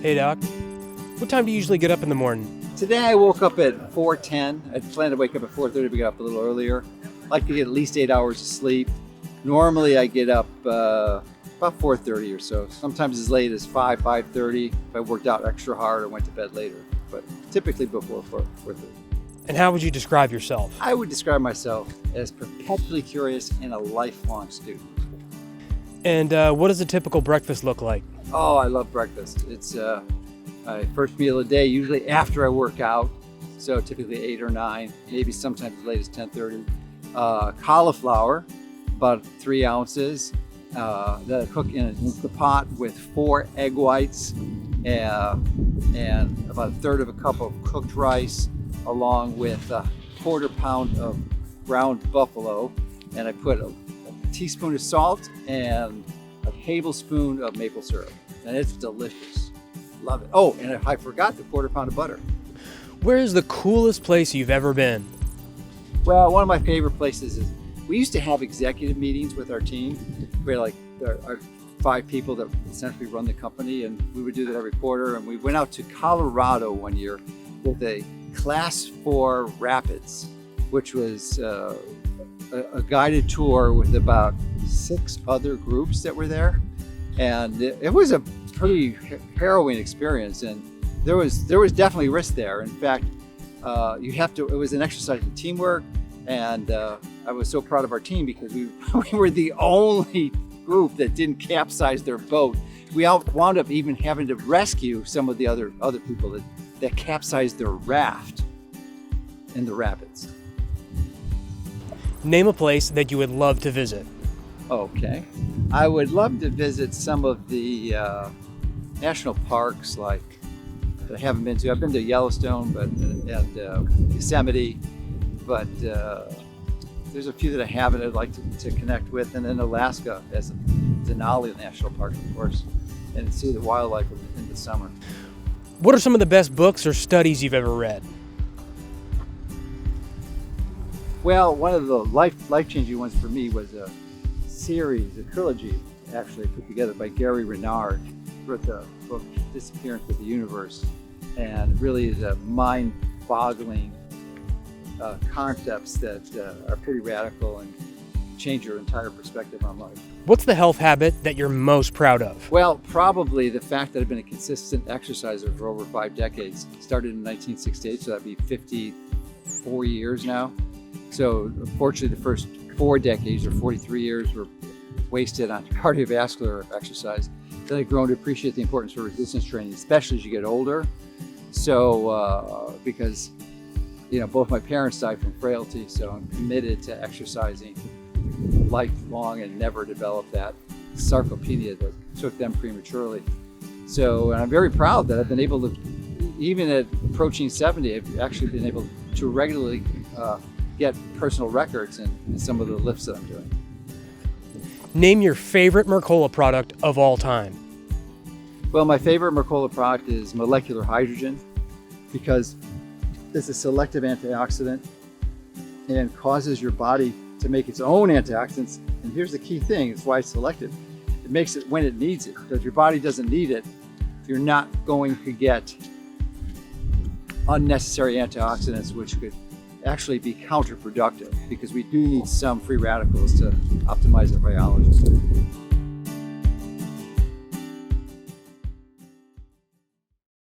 Hey Doc, what time do you usually get up in the morning? Today I woke up at 4:10. I planned to wake up at 4:30, but got up a little earlier. I like to get at least 8 hours of sleep. Normally I get up about 4:30 or so. Sometimes as late as 5:30 if I worked out extra hard or went to bed later. But typically before 4:30. And how would you describe yourself? I would describe myself as perpetually curious and a lifelong student. And what does a typical breakfast look like? Oh, I love breakfast. It's my first meal of the day, usually after I work out. So typically 8 or 9, maybe sometimes as late as 10:30. Cauliflower, about 3 ounces, that I cook in an Instant Pot with 4 egg whites and about a third of a cup of cooked rice, along with a quarter pound of ground buffalo. And I put a teaspoon of salt and a tablespoon of maple syrup. And it's delicious. Love it. Oh, and I forgot the quarter pound of butter. Where is the coolest place you've ever been? Well, one of my favorite places is, we used to have executive meetings with our team. We had like our 5 people that essentially run the company, and we would do that every quarter. And we went out to Colorado one year with a Class 4 Rapids, which was a guided tour with about 6 other groups that were there. And it was a pretty harrowing experience, and there was definitely risk there. In fact, it was an exercise in teamwork, and I was so proud of our team because we were the only group that didn't capsize their boat. We wound up even having to rescue some of the other people that capsized their raft in the rapids. Name a place that you would love to visit. Okay. I would love to visit some of the national parks that I haven't been to. I've been to Yellowstone and Yosemite, but there's a few that I haven't. I'd like to connect with, and then Alaska as Denali National Park, of course, and see the wildlife in the summer. What are some of the best books or studies you've ever read? Well, one of the life-changing ones for me was a trilogy, actually put together by Gary Renard. He wrote the book Disappearance of the Universe, and it really is a mind-boggling concepts that are pretty radical and change your entire perspective on life. What's the health habit that you're most proud of? Well, probably the fact that I've been a consistent exerciser for over 5 decades. Started in 1968, so that'd be 54 years now. So unfortunately, the first 4 decades or 43 years were wasted on cardiovascular exercise. Then I've grown to appreciate the importance of resistance training, especially as you get older. So because both my parents died from frailty, so I'm committed to exercising lifelong and never develop that sarcopenia that took them prematurely. So, and I'm very proud that I've been able to, even at approaching 70, I've actually been able to regularly get personal records in some of the lifts that I'm doing. Name your favorite Mercola product of all time. Well, my favorite Mercola product is molecular hydrogen, because it's a selective antioxidant and causes your body to make its own antioxidants. And here's the key thing, it's why it's selective. It makes it when it needs it. So if your body doesn't need it, you're not going to get unnecessary antioxidants, which could actually be counterproductive, because we do need some free radicals to optimize our biology.